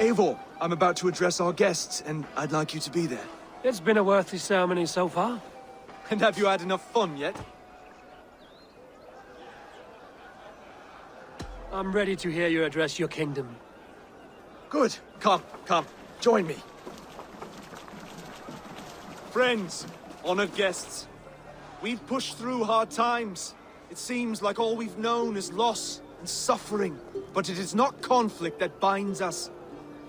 Eivor, I'm about to address our guests, and I'd like you to be there. It's been a worthy ceremony so far. And have you had enough fun yet? I'm ready to hear you address your kingdom. Good. Come, join me. Friends, honored guests, we've pushed through hard times. It seems like all we've known is loss and suffering. But it is not conflict that binds us.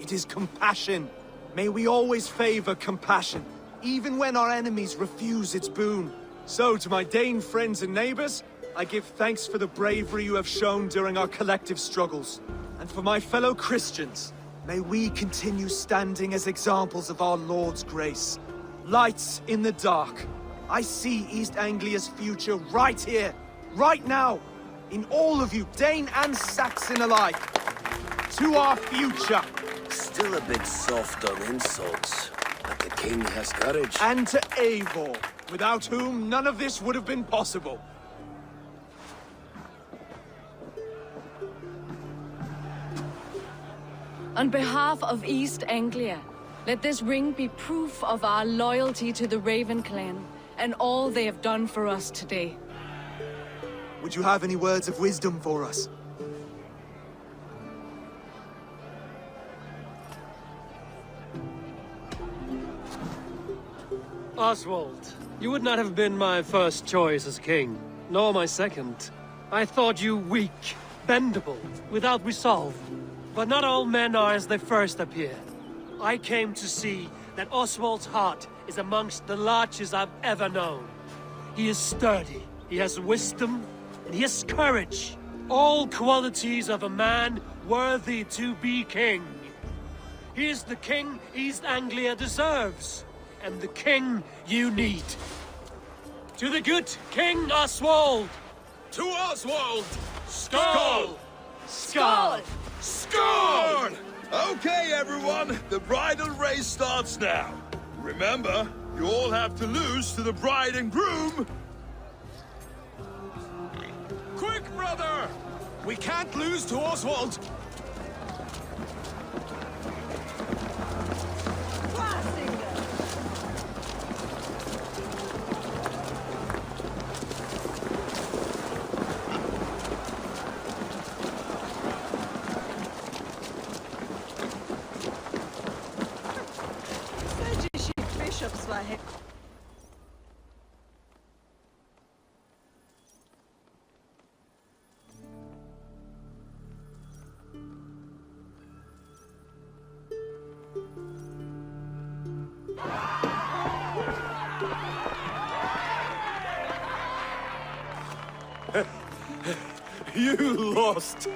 It is compassion. May we always favor compassion, even when our enemies refuse its boon. So, to my Dane friends and neighbors, I give thanks for the bravery you have shown during our collective struggles. And for my fellow Christians, may we continue standing as examples of our Lord's grace. Lights in the dark. I see East Anglia's future right here, right now, in all of you, Dane and Saxon alike. To our future. Still a bit soft on insults, but the king has courage. And to Eivor, without whom none of this would have been possible. On behalf of East Anglia, let this ring be proof of our loyalty to the Raven clan and all they have done for us today. Would you have any words of wisdom for us? Oswald, you would not have been my first choice as king, nor my second. I thought you weak, bendable, without resolve. But not all men are as they first appear. I came to see that Oswald's heart is amongst the largest I've ever known. He is sturdy, he has wisdom, and he has courage. All qualities of a man worthy to be king. He is the king East Anglia deserves, and the king you need. To the good King Oswald! To Oswald! Skull! Skull! Scorn! Okay, everyone, the bridal race starts now. Remember, you all have to lose to the bride and groom. Quick, brother! We can't lose to Oswald. You lost!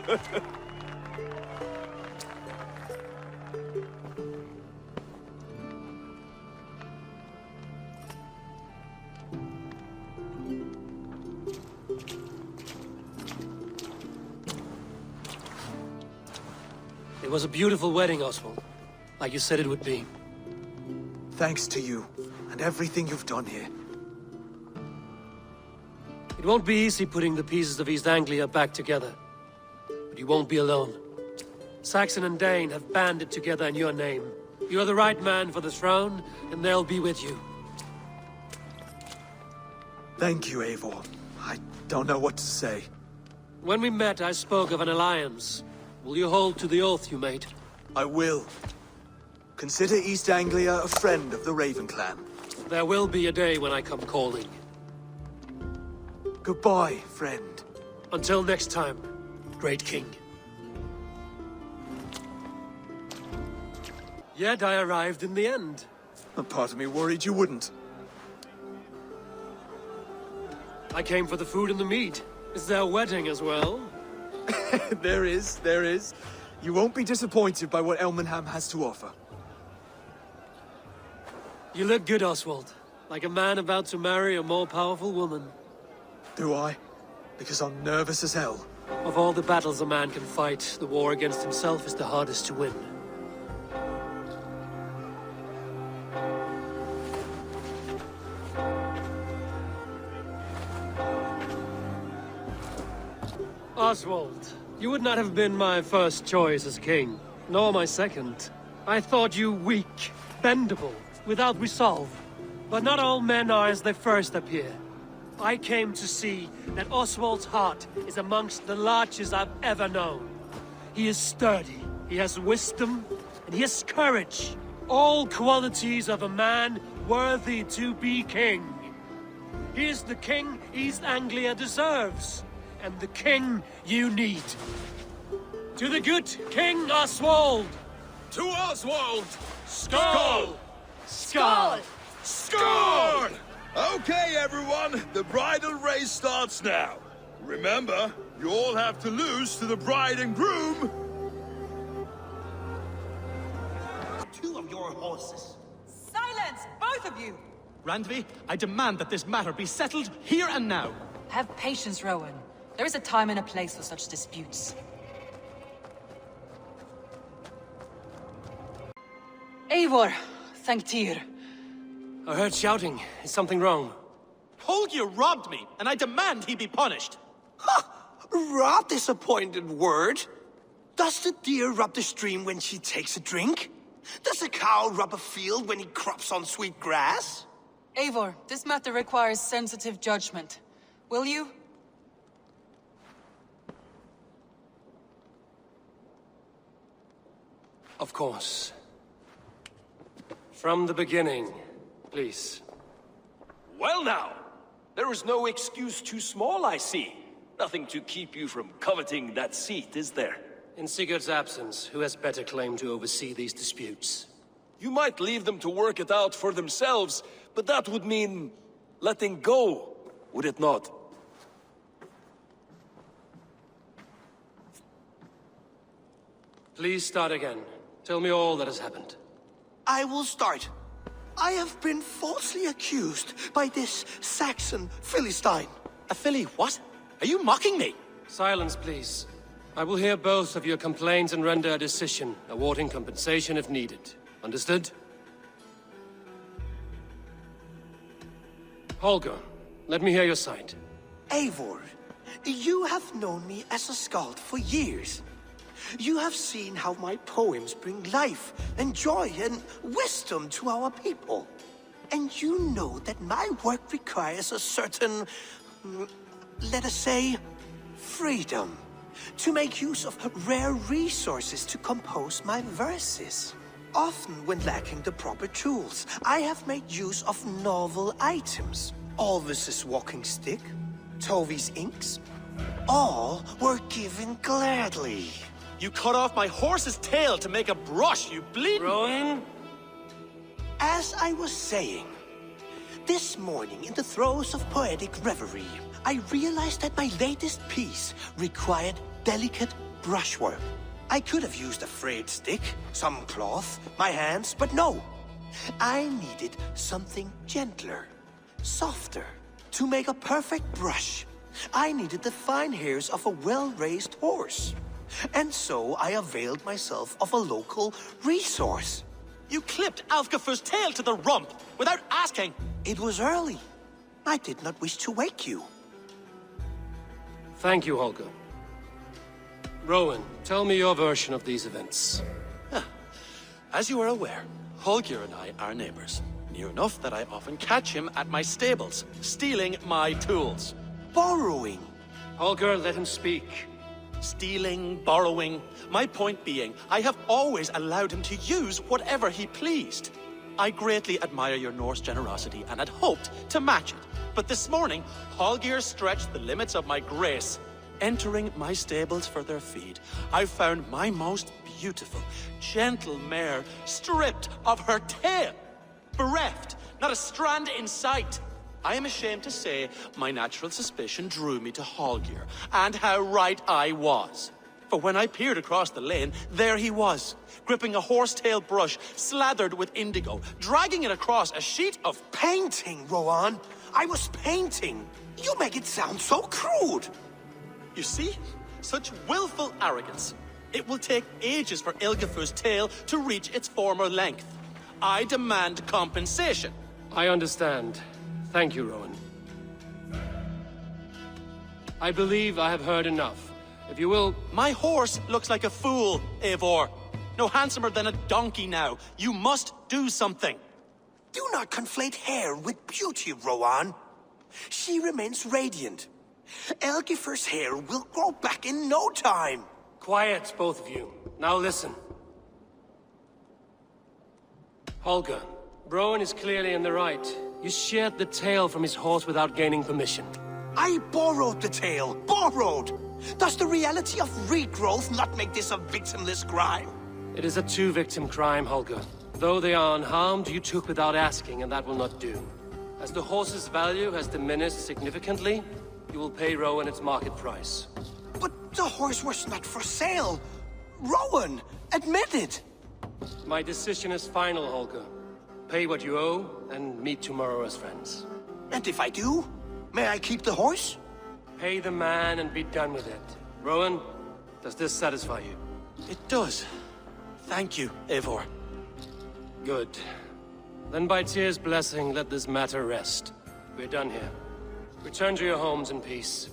It was a beautiful wedding, Oswald. Like you said it would be. Thanks to you, and everything you've done here. It won't be easy putting the pieces of East Anglia back together. But you won't be alone. Saxon and Dane have banded together in your name. You are the right man for the throne, and they'll be with you. Thank you, Eivor. I don't know what to say. When we met, I spoke of an alliance. Will you hold to the oath you made? I will. Consider East Anglia a friend of the Raven clan. There will be a day when I come calling. Goodbye, friend. Until next time, great king. Yet I arrived in the end. A part of me worried you wouldn't. I came for the food and the meat. Is there a wedding as well? There is. You won't be disappointed by what Elmenham has to offer. You look good, Oswald. Like a man about to marry a more powerful woman. Do I? Because I'm nervous as hell. Of all the battles a man can fight, the war against himself is the hardest to win. Oswald, you would not have been my first choice as king, nor my second. I thought you weak, bendable, without resolve. But not all men are as they first appear. I came to see that Oswald's heart is amongst the largest I've ever known. He is sturdy, he has wisdom, and he has courage. All qualities of a man worthy to be king. He is the king East Anglia deserves, and the king you need. To the good King Oswald! To Oswald! Skull! Skull! Score! Okay, everyone, the bridal race starts now. Remember, you all have to lose to the bride and groom. 2 of your horses. Silence, both of you! Randvi, I demand that this matter be settled here and now. Have patience, Rowan. There is a time and a place for such disputes. Eivor, thank Tyr. I heard shouting. Is something wrong? Holger robbed me, and I demand he be punished. Robbed is a pointed word. Does the deer rub the stream when she takes a drink? Does a cow rub a field when he crops on sweet grass? Eivor, this matter requires sensitive judgment. Will you? Of course. From the beginning, please. Well now, there is no excuse too small, I see. Nothing to keep you from coveting that seat, is there? In Sigurd's absence, who has better claim to oversee these disputes? You might leave them to work it out for themselves, but that would mean letting go, would it not? Please start again. Tell me all that has happened. I will start. I have been falsely accused by this Saxon Philistine. A filly what? Are you mocking me? Silence, please. I will hear both of your complaints and render a decision, awarding compensation if needed. Understood? Holger, let me hear your side. Eivor, you have known me as a skald for years. You have seen how my poems bring life and joy and wisdom to our people. And you know that my work requires a certain, let us say, freedom. To make use of rare resources to compose my verses. Often when lacking the proper tools, I have made use of novel items. Alvis's walking stick, Tovi's inks, all were given gladly. You cut off my horse's tail to make a brush, you bleeding... Rowan? As I was saying, this morning in the throes of poetic reverie, I realized that my latest piece required delicate brushwork. I could have used a frayed stick, some cloth, my hands, but no. I needed something gentler, softer. To make a perfect brush, I needed the fine hairs of a well-raised horse. And so I availed myself of a local resource. You clipped Alfgafu's tail to the rump without asking. It was early. I did not wish to wake you. Thank you, Holger. Rowan, tell me your version of these events. As you are aware, Holger and I are neighbors. Near enough that I often catch him at my stables, stealing my tools. Borrowing. Holger, let him speak. Stealing, borrowing. My point being, I have always allowed him to use whatever he pleased. I greatly admire your Norse generosity and had hoped to match it. But this morning, Holger stretched the limits of my grace. Entering my stables for their feed, I found my most beautiful, gentle mare stripped of her tail. Bereft, not a strand in sight. I am ashamed to say my natural suspicion drew me to Holger, and how right I was. For when I peered across the lane, there he was, gripping a horsetail brush slathered with indigo, dragging it across a sheet of... Painting, Rowan. I was painting. You make it sound so crude. You see? Such willful arrogance. It will take ages for Ilgafu's tail to reach its former length. I demand compensation. I understand. Thank you, Rowan. I believe I have heard enough. If you will... My horse looks like a fool, Eivor. no handsomer than a donkey now. You must do something. Do not conflate hair with beauty, Rowan. She remains radiant. Elgifer's hair will grow back in no time. Quiet, both of you. Now listen. Holger, Rowan is clearly in the right. You sheared the tail from his horse without gaining permission. I borrowed the tail. Borrowed! Does the reality of regrowth not make this a victimless crime? It is a two-victim crime, Holger. Though they are unharmed, you took without asking, and that will not do. As the horse's value has diminished significantly, you will pay Rowan its market price. But the horse was not for sale. Rowan, admit it. My decision is final, Holger. Pay what you owe, and meet tomorrow as friends. And if I do, may I keep the horse? Pay the man and be done with it. Rowan, does this satisfy you? It does. Thank you, Eivor. Good. Then by Tyr's blessing, let this matter rest. We're done here. Return to your homes in peace.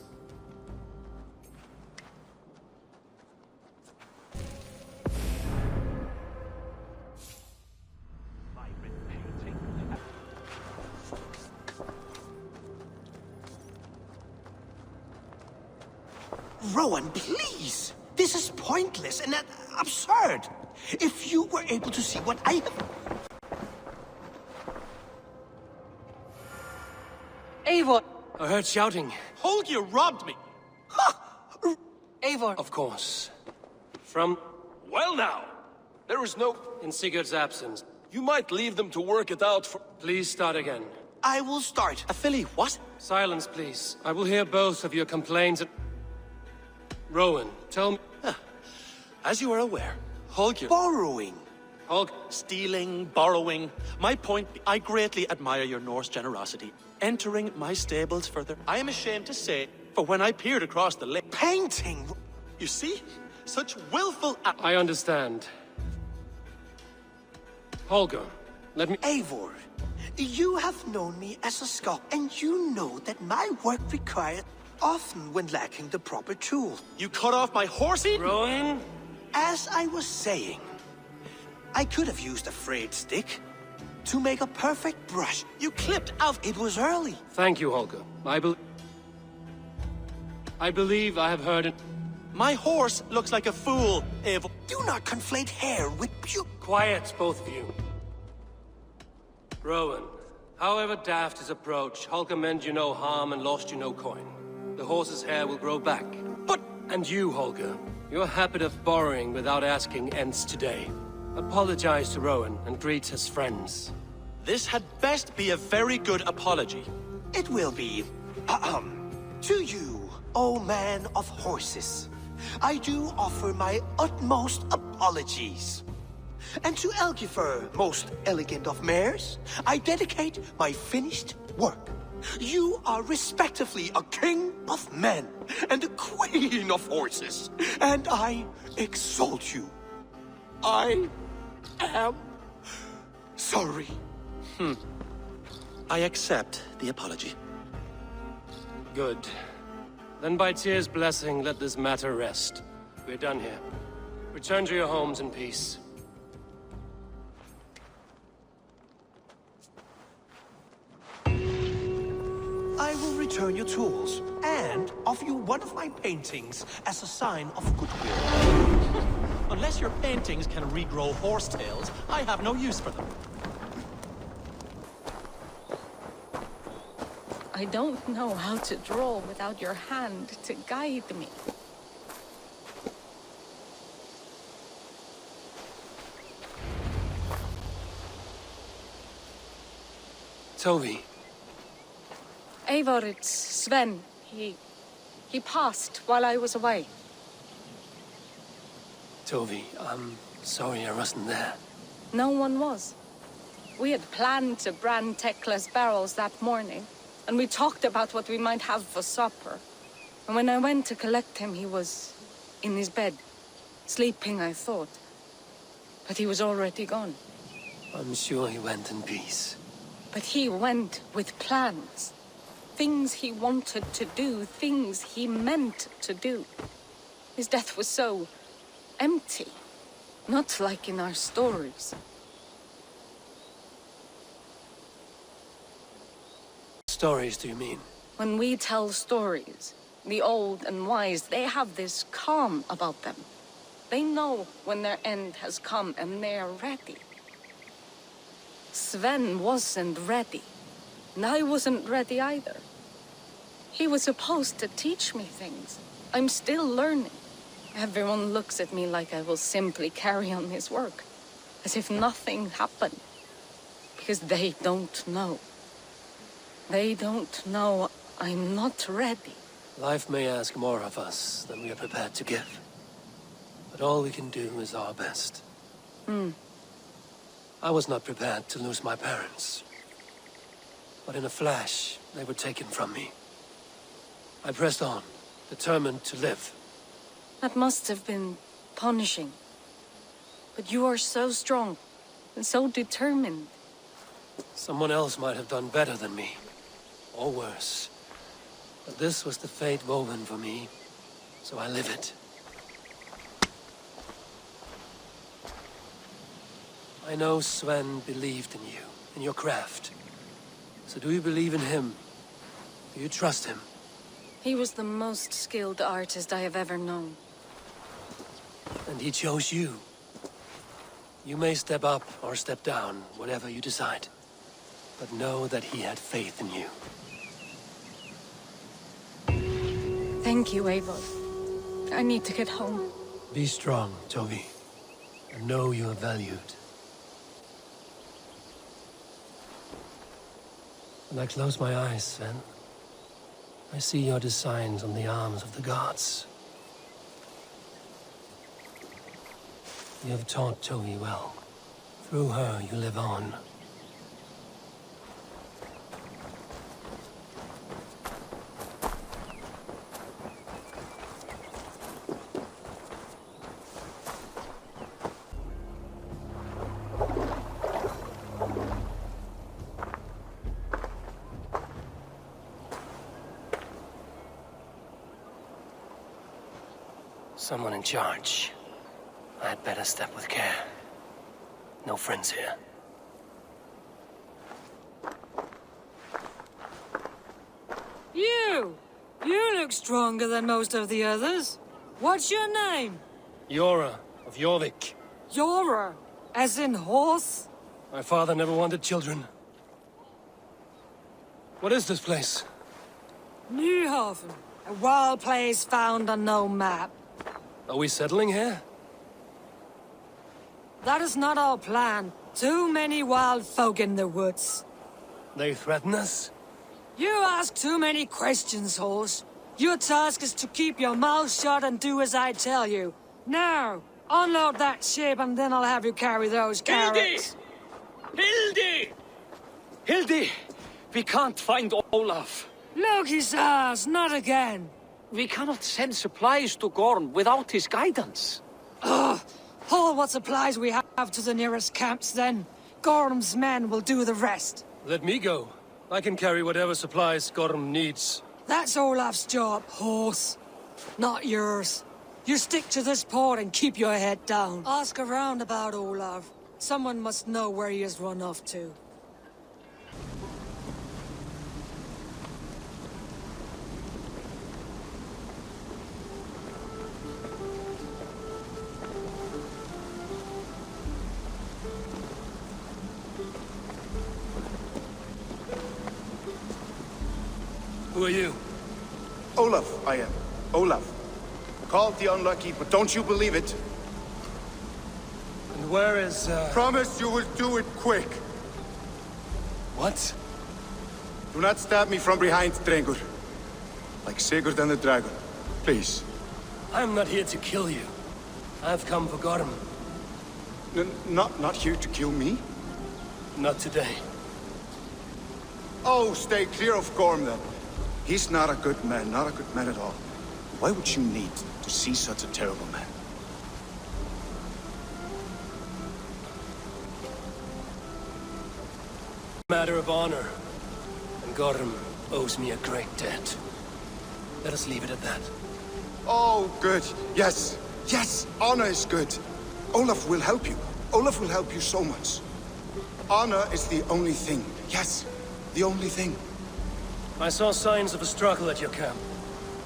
Rowan, please! This is pointless and absurd. If you were able to see what I have... Eivor! I heard shouting. Holger robbed me! Eivor! Of course. From... Well now, there is no... In Sigurd's absence. You might leave them to work it out for... Please start again. I will start. A filly, what? Silence, please. I will hear both of your complaints and... Rowan, tell me... As you are aware, Holger... Borrowing. Holger... Stealing, borrowing. My point, I greatly admire your Norse generosity. Entering my stables further, I am ashamed to say, for when I peered across the lake... Painting! You see? Such willful... I understand. Holger, let me... Eivor, you have known me as a sculptor, and you know that my work required often when lacking the proper tool. You cut off my horsey? Rowan? As I was saying, I could have used a frayed stick to make a perfect brush. You clipped out... It was early. Thank you, Holger. I believe I have heard it. My horse looks like a fool, Eivor. Do not conflate hair with Quiet, both of you. Rowan, however daft his approach, Holger meant you no harm and lost you no coin. The horse's hair will grow back. But... And you, Holger, your habit of borrowing without asking ends today. Apologize to Rowan and greet his friends. This had best be a very good apology. It will be. To you, O man of horses, I do offer my utmost apologies. And to Elgifer, most elegant of mares, I dedicate my finished work. You are respectively a king of men and a queen of horses, and I exalt you. I am sorry. I accept the apology. Good. Then by Tyr's blessing, let this matter rest. We're done here. Return to your homes in peace. I will return your tools and offer you one of my paintings as a sign of goodwill. Unless your paintings can regrow horsetails, I have no use for them. I don't know how to draw without your hand to guide me. Tovi. Eivor, it's Sven. He passed while I was away. Tovi, I'm sorry I wasn't there. No one was. We had planned to brand Tekla's barrels that morning, and we talked about what we might have for supper. And when I went to collect him, he was in his bed, sleeping, I thought. But he was already gone. I'm sure he went in peace. But he went with plans. Things he wanted to do, things he meant to do. His death was so empty. Not like in our stories. Stories, do you mean? When we tell stories, the old and wise, they have this calm about them. They know when their end has come and they are ready. Sven wasn't ready. And I wasn't ready either. He was supposed to teach me things. I'm still learning. Everyone looks at me like I will simply carry on his work. As if nothing happened. Because they don't know. They don't know I'm not ready. Life may ask more of us than we are prepared to give. But all we can do is our best. I was not prepared to lose my parents. But in a flash, they were taken from me. I pressed on, determined to live. That must have been punishing. But you are so strong and so determined. Someone else might have done better than me. Or worse. But this was the fate woven for me, so I live it. I know Sven believed in you, in your craft. So do you believe in him? Do you trust him? He was the most skilled artist I have ever known. And he chose you. You may step up or step down, whatever you decide. But know that he had faith in you. Thank you, Eivor. I need to get home. Be strong, Toby. And know you are valued. When I close my eyes, Sven, I see your designs on the arms of the gods. You have taught Toby well. Through her, you live on. Someone in charge. I had better step with care. No friends here. You! You look stronger than most of the others. What's your name? Yora of Jorvik. Yora, as in horse? My father never wanted children. What is this place? Nyhaven, a wild place found on no map. Are we settling here? That is not our plan. Too many wild folk in the woods. They threaten us? You ask too many questions, horse. Your task is to keep your mouth shut and do as I tell you. Now, unload that ship and then I'll have you carry those carrots. Hildi! Hildi! We can't find Olaf. Look, he says, not again. We cannot send supplies to Gorm without his guidance. Ugh! Haul what supplies we have to the nearest camps, then. Gorm's men will do the rest. Let me go. I can carry whatever supplies Gorm needs. That's Olaf's job, horse. Not yours. You stick to this port and keep your head down. Ask around about Olaf. Someone must know where he has run off to. Who are you? Olaf, I am. Olaf. Called the Unlucky, but don't you believe it? And where is, Promise you will do it quick. What? Do not stab me from behind, Drengur. Like Sigurd and the Dragon. Please. I'm not here to kill you. I've come for Gorm. Not here to kill me? Not today. Oh, stay clear of Gorm, then. He's not a good man, not a good man at all. Why would you need to see such a terrible man? Matter of honor. And Gorm owes me a great debt. Let us leave it at that. Oh, good. Yes. Yes, honor is good. Olaf will help you. Olaf will help you so much. Honor is the only thing. Yes, the only thing. I saw signs of a struggle at your camp.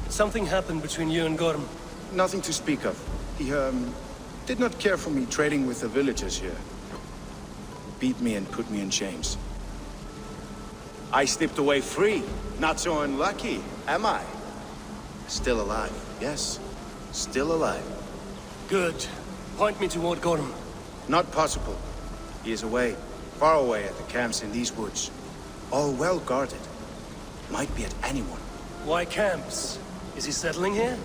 Something happened between you and Gorm. Nothing to speak of. He, did not care for me trading with the villagers here. Beat me and put me in chains. I slipped away free. Not so unlucky, am I? Still alive, yes. Still alive. Good. Point me toward Gorm. Not possible. He is away. Far away at the camps in these woods. All well guarded. Might be at anyone. Why camps? Is he settling here?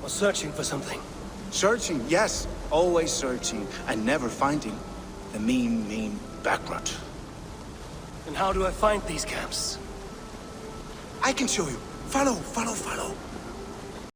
Or searching for something? Searching, yes. Always searching and never finding the mean backrot. And how do I find these camps? I can show you. Follow.